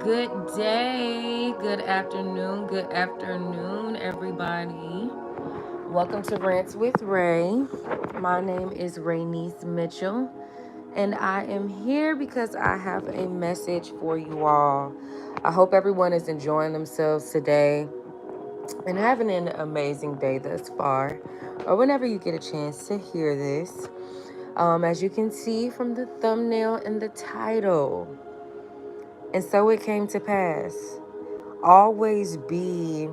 Good day, good afternoon, everybody. Welcome to Rants with Ray. My name is Raynice Mitchell, and I am here because I have a message for you all. I hope everyone is enjoying themselves today and having an amazing day thus far, or whenever you get a chance to hear this. As you can see from the thumbnail and the title, and so it came to pass. Always be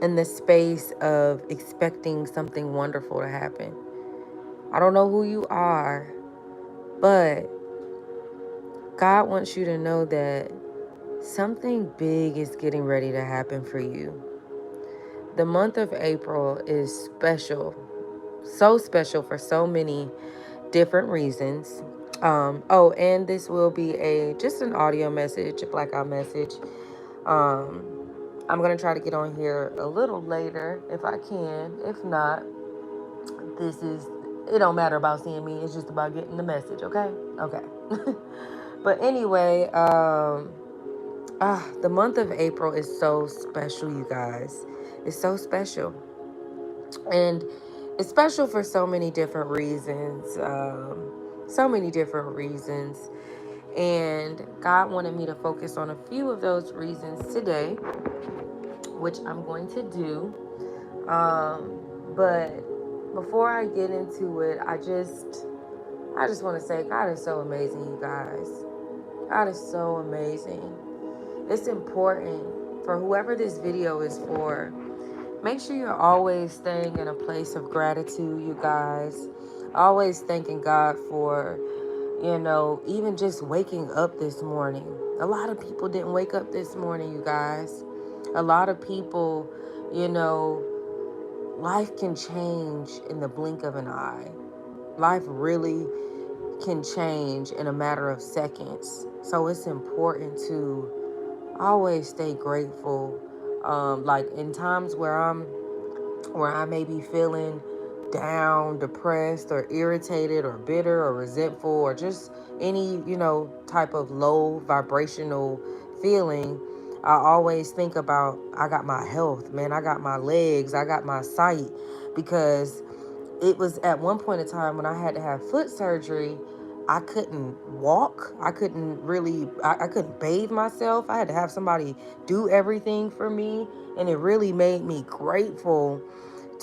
in the space of expecting something wonderful to happen. I don't know who you are, but God wants you to know that something big is getting ready to happen for you. The month of April is special, so special for so many different reasons. And this will be just an audio message, a blackout message. Um, I'm gonna try to get on here a little later if I can. If not, it don't matter about seeing me. It's just about getting the message. Okay. Okay. But anyway, the month of April is so special, you guys. It's so special, and it's special for so many different reasons. So many different reasons. And God wanted me to focus on a few of those reasons today, which I'm going to do. But before I get into it, I just want to say God is so amazing, you guys. God is so amazing. It's important for whoever this video is for. Make sure you're always staying in a place of gratitude, you guys. Always thanking God for, even just waking up this morning. A lot of people didn't wake up this morning, you guys. A lot of people, life can change in the blink of an eye. Life really can change in a matter of seconds. So it's important to always stay grateful. Like in times where I may be feeling down, depressed, or irritated, or bitter, or resentful, or just any, type of low vibrational feeling, I always think about I got my health, man. I got my legs, I got my sight, because it was at one point in time when I had to have foot surgery. I couldn't walk. I couldn't really, I couldn't bathe myself. I had to have somebody do everything for me. And it really made me grateful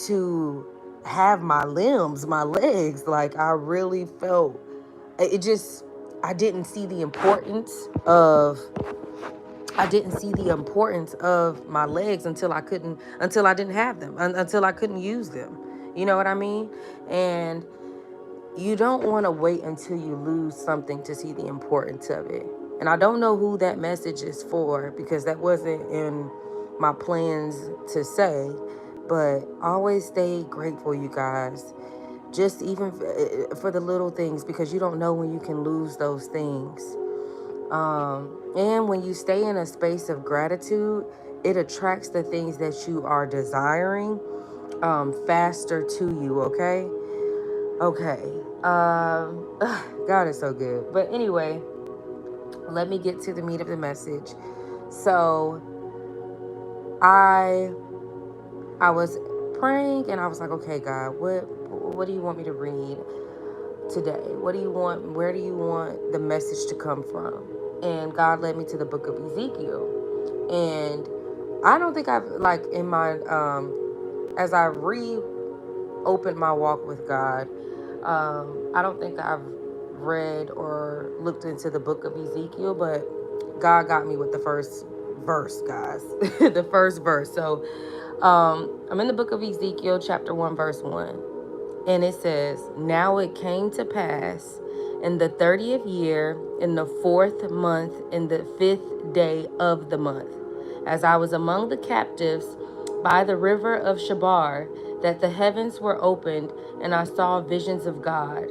to have my limbs, my legs. Like I really felt it just, I didn't see the importance of, I didn't see the importance of my legs until I didn't have them, until I couldn't use them. You know what I mean? And you don't want to wait until you lose something to see the importance of it. And I don't know who that message is for, because that wasn't in my plans to say, but always stay grateful, you guys. Just even for the little things, because you don't know when you can lose those things. And when you stay in a space of gratitude, it attracts the things that you are desiring faster to you, okay? Okay. God is so good. But anyway, let me get to the meat of the message. So I was praying and I was like, okay, God, what do you want me to read today? What do you want? Where do you want the message to come from? And God led me to the book of Ezekiel. And I don't think I've, like, in my as I reopened my walk with God, I don't think I've read or looked into the book of Ezekiel, but God got me with the first verse, guys. The first verse. So I'm in the book of Ezekiel, chapter 1, verse 1. And it says, "Now it came to pass in the 30th year, in the 4th month, in the 5th day of the month, as I was among the captives by the river of Shabar, that the heavens were opened, and I saw visions of God.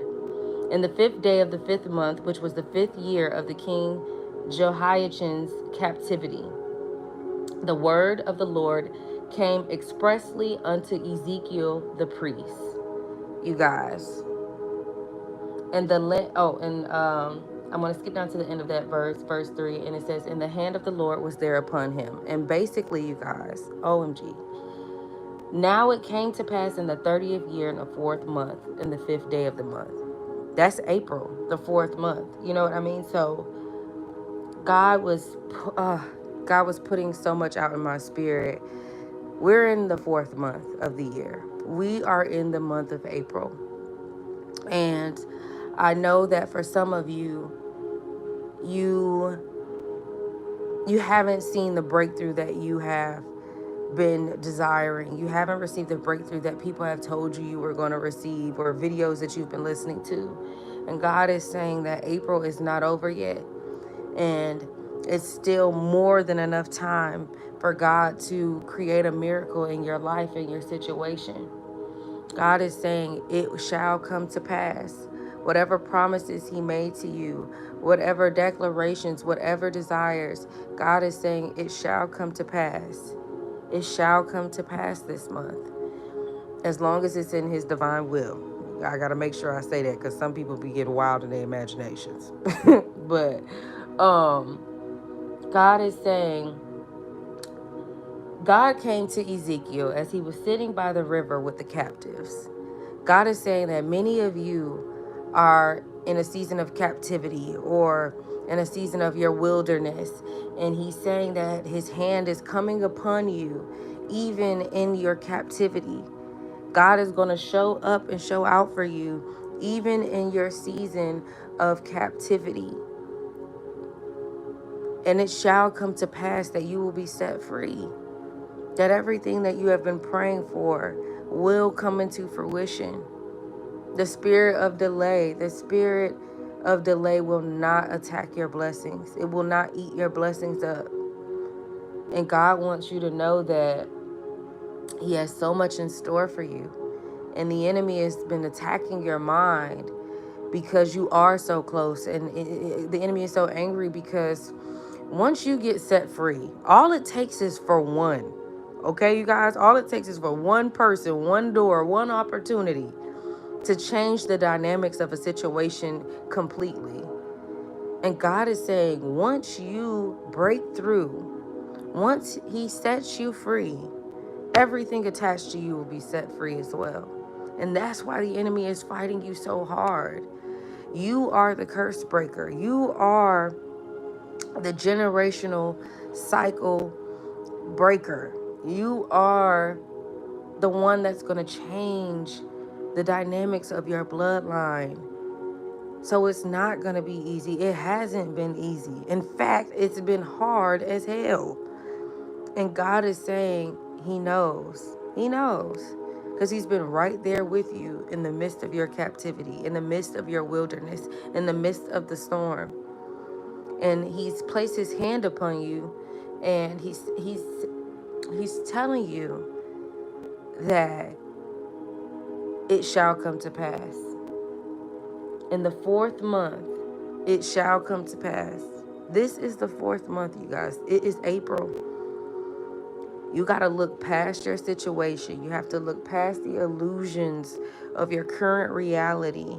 In the 5th day of the 5th month, which was the 5th year of the king Jehoiachin's captivity, the word of the Lord came expressly unto Ezekiel the priest." You guys. And I'm going to skip down to the end of that verse 3, and it says, "And the hand of the Lord was there upon him." And basically, you guys, OMG. "Now it came to pass in the 30th year, in the 4th month, in the 5th day of the month." That's April, the 4th month. You know what I mean? So God was, God was putting so much out in my spirit. We're in the 4th month of the year. We are in the month of April. And I know that for some of you, you haven't seen the breakthrough that you have been desiring. You haven't received the breakthrough that people have told you you were going to receive, or videos that you've been listening to. And God is saying that April is not over yet. And it's still more than enough time for God to create a miracle in your life, in your situation. God is saying it shall come to pass. Whatever promises he made to you, whatever declarations, whatever desires, God is saying it shall come to pass. It shall come to pass this month, as long as it's in his divine will. I got to make sure I say that, because some people be getting wild in their imaginations. But God is saying, God came to Ezekiel as he was sitting by the river with the captives. God is saying that many of you are in a season of captivity, or in a season of your wilderness. And he's saying that his hand is coming upon you even in your captivity. God is going to show up and show out for you even in your season of captivity. And it shall come to pass that you will be set free. That everything that you have been praying for will come into fruition. The spirit of delay will not attack your blessings. It will not eat your blessings up. And God wants you to know that he has so much in store for you. And the enemy has been attacking your mind because you are so close. And the enemy is so angry because once you get set free, all it takes is for one. Okay, you guys, all it takes is for one person, one door, one opportunity to change the dynamics of a situation completely. And God is saying, once you break through, once he sets you free, everything attached to you will be set free as well. And that's why the enemy is fighting you so hard. You are the curse breaker. You are the generational cycle breaker. You are the one that's going to change the dynamics of your bloodline. So it's not going to be easy. It hasn't been easy. In fact, it's been hard as hell. And God is saying he knows. He knows. Because he's been right there with you in the midst of your captivity, in the midst of your wilderness, in the midst of the storm. And he's placed his hand upon you, and he's telling you that it shall come to pass. In the 4th month, it shall come to pass. This is the 4th month, you guys. It is April. You got to look past your situation. You have to look past the illusions of your current reality.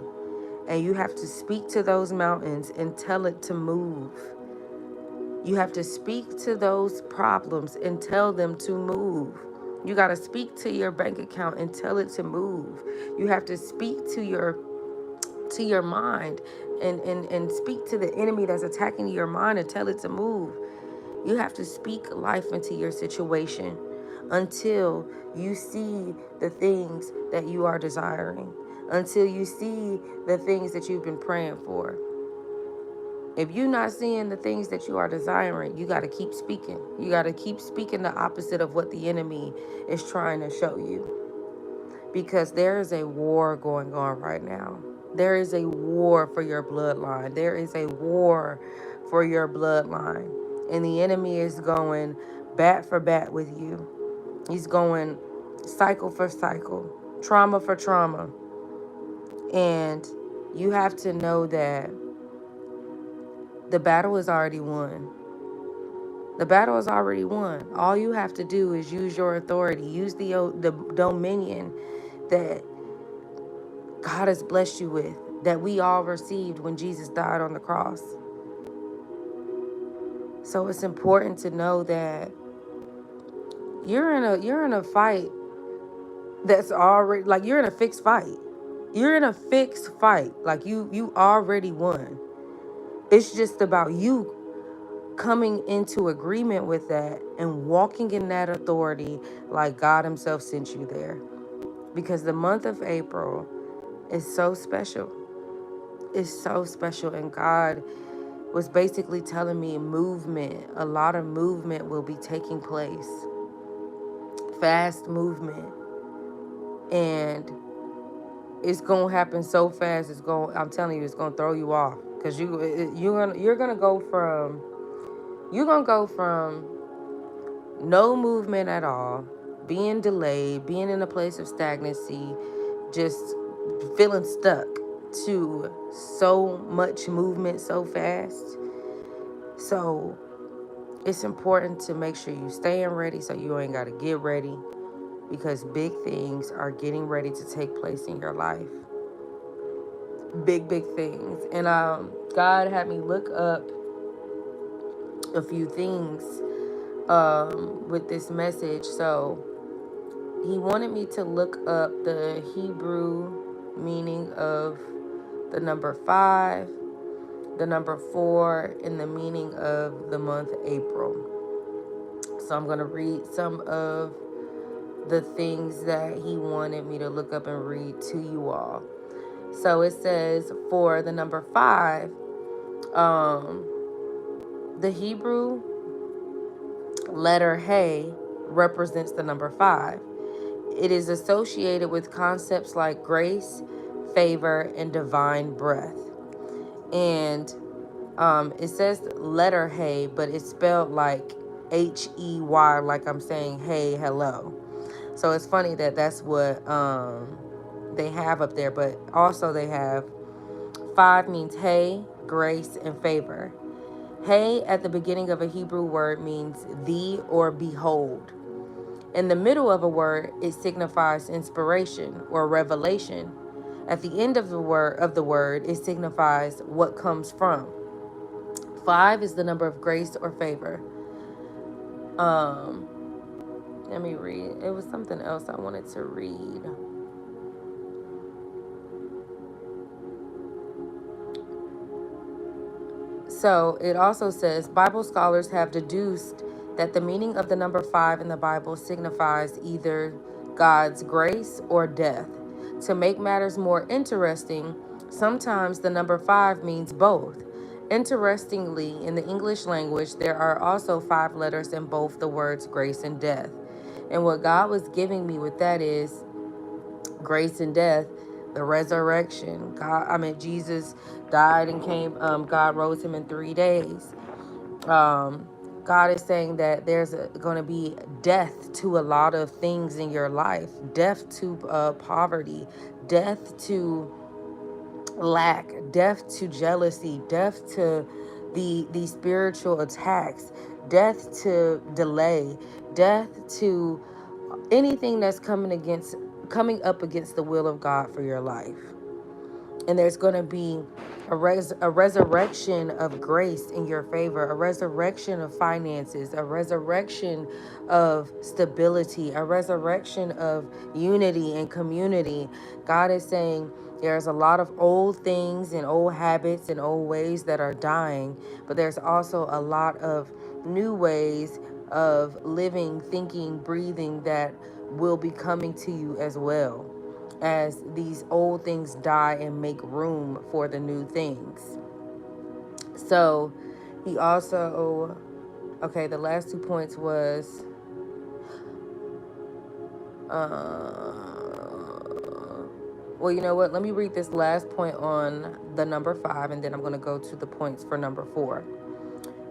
And you have to speak to those mountains and tell it to move. You have to speak to those problems and tell them to move. You got to speak to your bank account and tell it to move. You have to speak to your mind and speak to the enemy that's attacking your mind and tell it to move. You have to speak life into your situation until you see the things that you are desiring, until you see the things that you've been praying for. If you're not seeing the things that you are desiring, you got to keep speaking. You got to keep speaking the opposite of what the enemy is trying to show you. Because there is a war going on right now. There is a war for your bloodline. There is a war for your bloodline. And the enemy is going bat for bat with you. He's going cycle for cycle, trauma for trauma. And you have to know that the battle is already won. The battle is already won. All you have to do is use your authority, use the dominion that God has blessed you with. that we all received when Jesus died on the cross. So it's important to know that you're in a fight that's already, like, you're in a fixed fight. You're in a fixed fight. Like, you already won. It's just about you coming into agreement with that and walking in that authority like God himself sent you there. Because the month of April is so special. It's so special. And God was basically telling me movement, a lot of movement will be taking place. Fast movement. And it's gonna happen so fast. I'm telling you, it's gonna throw you off. Cause you're gonna go from no movement at all, being delayed, being in a place of stagnancy, just feeling stuck, to so much movement so fast. So it's important to make sure you staying ready so you ain't got to get ready, because big things are getting ready to take place in your life. Big things. And God had me look up a few things with this message. So he wanted me to look up the Hebrew meaning of the number 5, the number 4, and the meaning of the month April. So I'm going to read some of the things that he wanted me to look up and read to you all. So it says, for the number 5, the Hebrew letter Hey represents the number 5. It is associated with concepts like grace, favor, and divine breath. And it says letter Hey, but it's spelled like Hey, like I'm saying hey, hello. So it's funny that that's what they have up there. But also they have 5 means hey, grace, and favor. Hey at the beginning of a Hebrew word means thee or behold. In the middle of a word, it signifies inspiration or revelation. At the end of the word, it signifies what comes from. 5 is the number of grace or favor. Let me read. It was something else I wanted to read. So it also says, Bible scholars have deduced that the meaning of the number 5 in the Bible signifies either God's grace or death. To make matters more interesting, sometimes the number 5 means both. Interestingly, in the English language, there are also 5 letters in both the words grace and death. And what God was giving me with that is grace and death, the resurrection. Jesus died and came. God rose him in 3 days. God is saying that there's going to be death to a lot of things in your life. Death to poverty, death to lack, death to jealousy, death to the spiritual attacks, death to delay, death to anything that's coming up against the will of God for your life. And there's going to be a resurrection of grace in your favor, a resurrection of finances, a resurrection of stability, a resurrection of unity and community. God is saying there's a lot of old things and old habits and old ways that are dying, but there's also a lot of new ways of living, thinking, breathing that will be coming to you as well, as these old things die and make room for the new things. So he also, the last 2 points was, well, you know what? Let me read this last point on the number 5, and then I'm going to go to the points for number 4.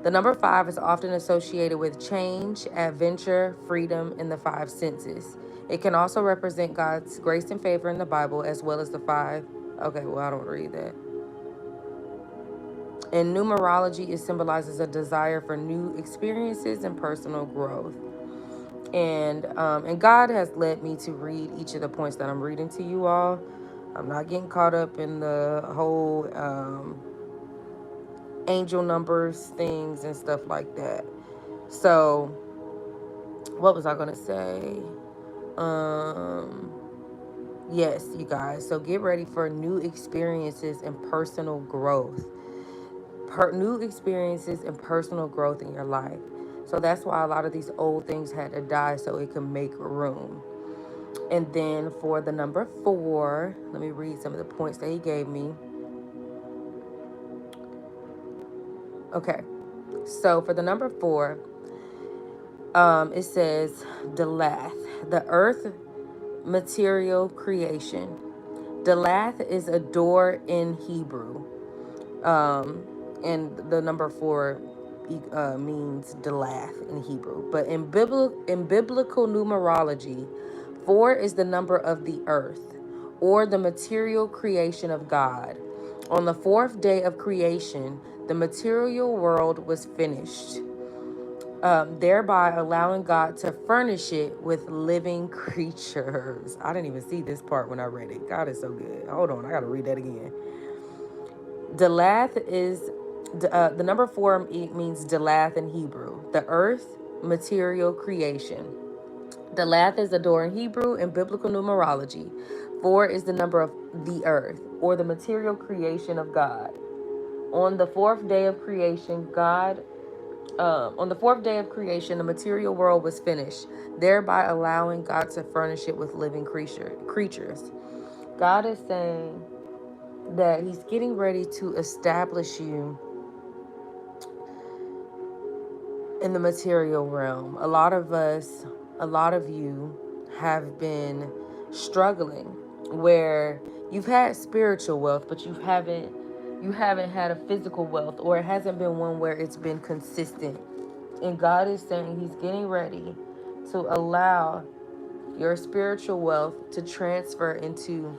The number 5 is often associated with change, adventure, freedom, and the 5 senses. It can also represent God's grace and favor in the Bible, as well as the 5. Okay, well, I don't read that. In numerology, it symbolizes a desire for new experiences and personal growth. And God has led me to read each of the points that I'm reading to you all. I'm not getting caught up in the whole angel numbers things and stuff like that. So, what was I going to say? Um, yes, you guys. So, get ready for new experiences and personal growth. New experiences and personal growth in your life. So, that's why a lot of these old things had to die so it can make room. And then for the number 4, let me read some of the points that he gave me. Okay. So for the number 4, it says Delath, the earth material creation. Delath is a door in Hebrew. And the number 4 means Delath in Hebrew. But in biblical numerology, 4 is the number of the earth, or the material creation of God. On the 4th day of creation, the material world was finished, thereby allowing God to furnish it with living creatures. I didn't even see this part when I read it. God is so good. Hold on, I got to read that again. Delath is the number 4 means Delath in Hebrew, the earth material creation. Delath is a door in Hebrew and biblical numerology. 4 is the number of the earth, or the material creation of God. On the 4th day of creation, the material world was finished, thereby allowing God to furnish it with living creatures. God is saying that he's getting ready to establish you in the material realm. A lot of you have been struggling where you've had spiritual wealth, but you haven't had a physical wealth, or it hasn't been one where it's been consistent. And God is saying he's getting ready to allow your spiritual wealth to transfer into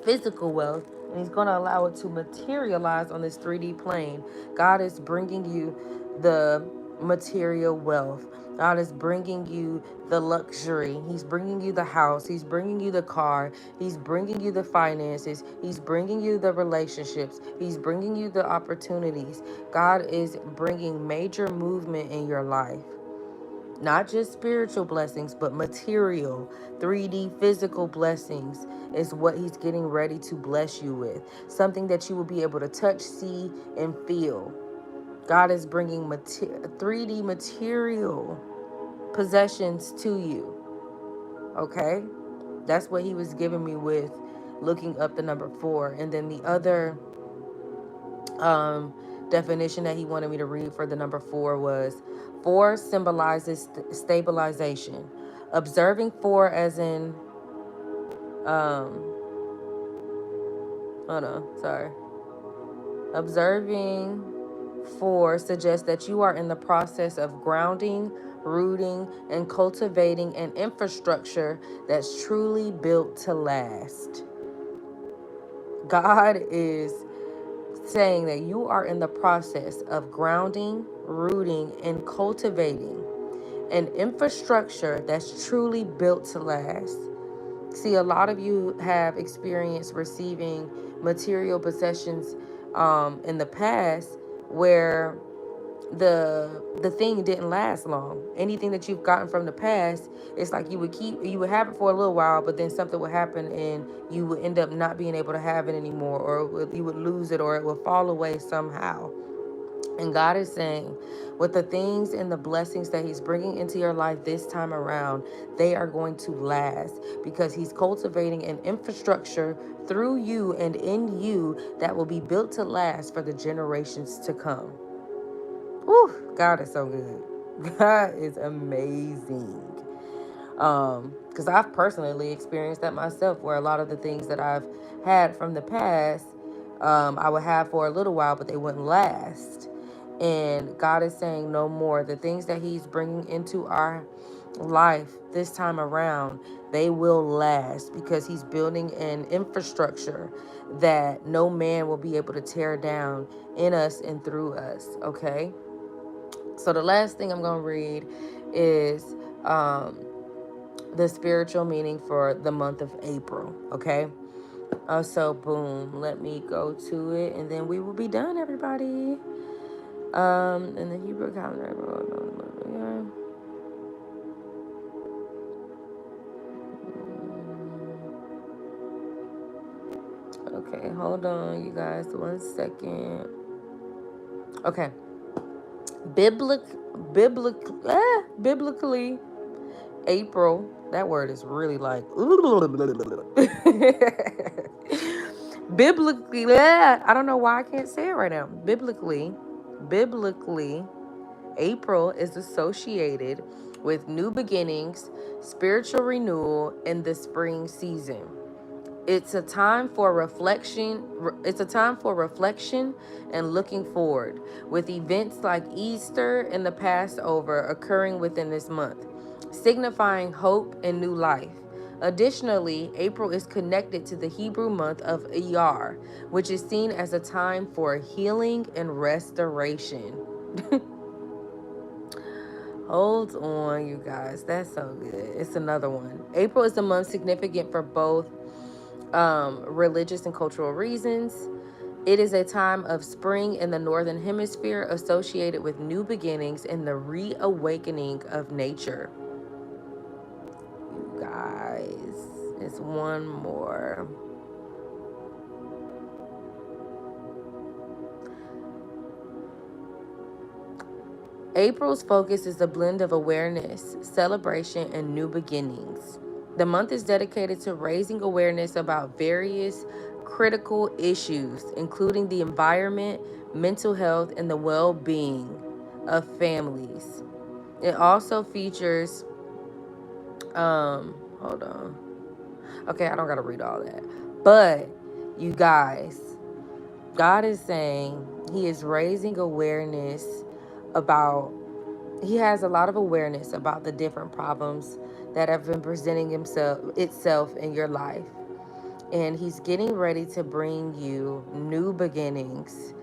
physical wealth, and he's going to allow it to materialize on this 3D plane. God is bringing you the material wealth. God is bringing you the luxury. He's bringing you the house. He's bringing you the car. He's bringing you the finances. He's bringing you the relationships. He's bringing you the opportunities. God is bringing major movement in your life. Not just spiritual blessings, but material, 3D physical blessings is what he's getting ready to bless you with. Something that you will be able to touch, see, and feel. God is bringing 3D material possessions to you. Okay? That's what he was giving me with looking up the number 4. And then the other definition that he wanted me to read for the number 4 was 4 symbolizes stabilization. Observing 4 as in observing 4 suggests that you are in the process of grounding, rooting, and cultivating an infrastructure that's truly built to last. God is saying that you are in the process of grounding, rooting, and cultivating an infrastructure that's truly built to last. See, a lot of you have experienced receiving material possessions in the past where the thing didn't last long. Anything that you've gotten from the past, it's like you would have it for a little while, but then something would happen and you would end up not being able to have it anymore, or you would lose it, or it would fall away somehow. And God is saying, with the things and the blessings that he's bringing into your life this time around, they are going to last, because he's cultivating an infrastructure through you and in you that will be built to last for the generations to come. Whew, God is so good. God is amazing. Because I've personally experienced that myself, where a lot of the things that I've had from the past, I would have for a little while, but they wouldn't last. And God is saying no more. The things that he's bringing into our life this time around, they will last, because he's building an infrastructure that no man will be able to tear down in us and through us. Okay. So the last thing I'm going to read is the spiritual meaning for the month of April. Okay. So boom, let me go to it, and then we will be done, everybody. In the Hebrew calendar. Okay, hold on, you guys, 1 second. Okay, biblically, April. That word is really like biblically. I don't know why I can't say it right now. Biblically, April is associated with new beginnings, spiritual renewal, and the spring season. It's a time for reflection. It's a time for reflection and looking forward, with events like Easter and the Passover occurring within this month, signifying hope and new life. Additionally, April is connected to the Hebrew month of Iyar, which is seen as a time for healing and restoration. Hold on, you guys. That's so good. It's another one. April is a month significant for both religious and cultural reasons. It is a time of spring in the northern hemisphere associated with new beginnings and the reawakening of nature. You guys, it's one more. April's focus is a blend of awareness, celebration, and new beginnings. The month is dedicated to raising awareness about various critical issues, including the environment, mental health, and the well being of families. It also features, hold on. Okay, I don't gotta read all that. But, you guys, God is saying He is raising awareness about He has a lot of awareness about the different problems that have been presenting itself in your life. And He's getting ready to bring you new beginnings.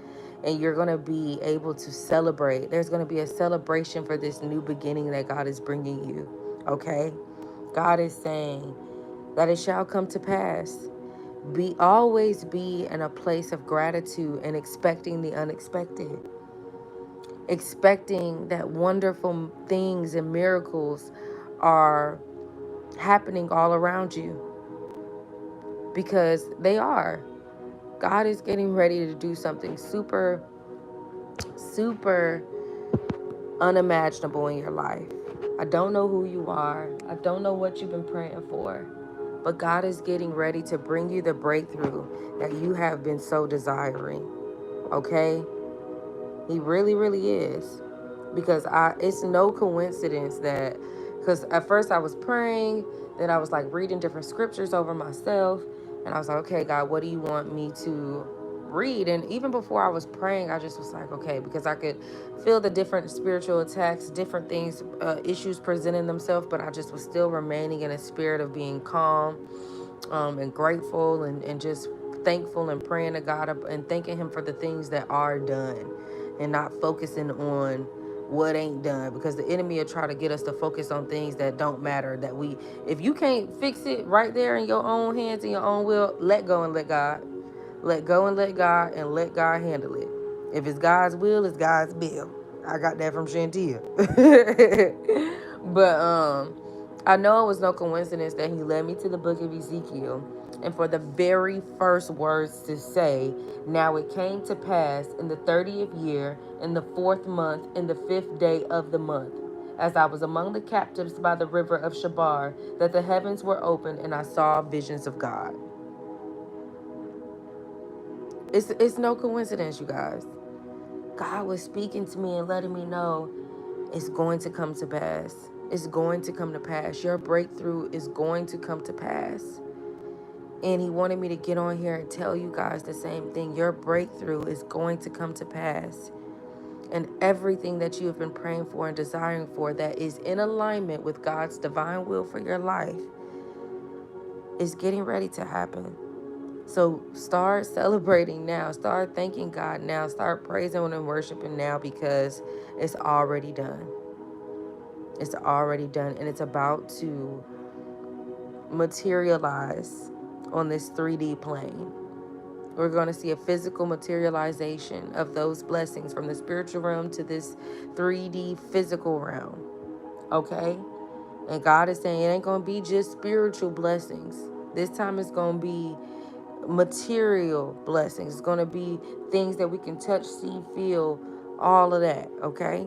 And you're going to be able to celebrate. There's going to be a celebration for this new beginning that God is bringing you. Okay? God is saying that it shall come to pass. Always be in a place of gratitude and expecting the unexpected, expecting that wonderful things and miracles are happening all around you, because they are. God is getting ready to do something super, super unimaginable in your life. I don't know who you are. I don't know what you've been praying for, but God is getting ready to bring you the breakthrough that you have been so desiring. Okay? He really, really is. Because it's no coincidence that, because at first I was praying, then I was like reading different scriptures over myself, and I was like, okay, God, what do you want me to read? And even before I was praying, I just was like, okay, because I could feel the different spiritual attacks, different things, issues presenting themselves, but I just was still remaining in a spirit of being calm, and grateful, and just thankful and praying to God and thanking Him for the things that are done, and not focusing on what ain't done, because the enemy will try to get us to focus on things that don't matter, that if you can't fix it right there in your own hands and your own will, let go and let God. Let go and let God, and let God handle it. If it's God's will, it's God's bill. I got that from Shantia. But I know it was no coincidence that He led me to the book of Ezekiel, and for the very first words to say, now it came to pass in the 30th year, in the 4th month, in the 5th day of the month, as I was among the captives by the river of Shabar, that the heavens were opened, and I saw visions of God. It's no coincidence, you guys. God was speaking to me and letting me know it's going to come to pass. It's going to come to pass. Your breakthrough is going to come to pass. And He wanted me to get on here and tell you guys the same thing. Your breakthrough is going to come to pass. And everything that you have been praying for and desiring for that is in alignment with God's divine will for your life is getting ready to happen. So start celebrating now. Start thanking God now. Start praising and worshiping now, because it's already done. It's already done, and it's about to materialize on this 3D plane. We're going to see a physical materialization of those blessings from the spiritual realm to this 3D physical realm. Okay? And God is saying it ain't going to be just spiritual blessings. This time it's going to be material blessings. It's going to be things that we can touch, see, feel, all of that. Okay?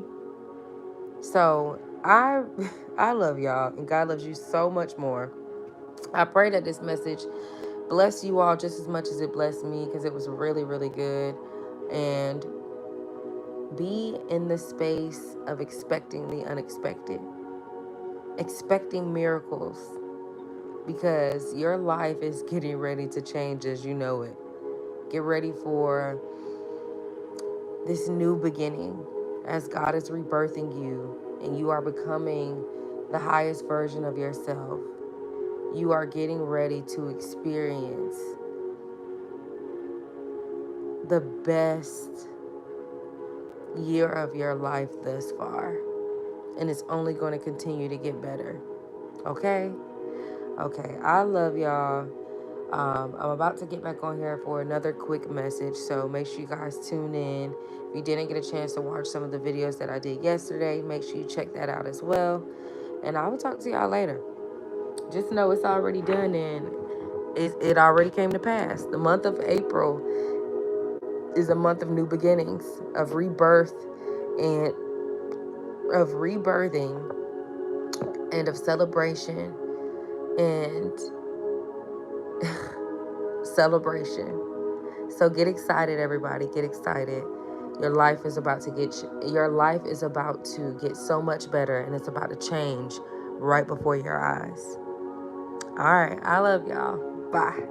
So I love y'all, and God loves you so much more. I pray that this message bless you all just as much as it blessed me, because it was really, really good. And be in the space of expecting the unexpected, expecting miracles, because your life is getting ready to change as you know it. Get ready for this new beginning as God is rebirthing you and you are becoming the highest version of yourself. You are getting ready to experience the best year of your life thus far. And it's only going to continue to get better. Okay? Okay. I love y'all. I'm about to get back on here for another quick message, so make sure you guys tune in. If you didn't get a chance to watch some of the videos that I did yesterday, make sure you check that out as well. And I will talk to y'all later. Just know it's already done, and it already came to pass. The month of April is a month of new beginnings, of rebirth, and of rebirthing, and of celebration, and celebration. So get excited, everybody. Get excited. Your life is about to get so much better, and it's about to change right before your eyes. All right. I love y'all. Bye.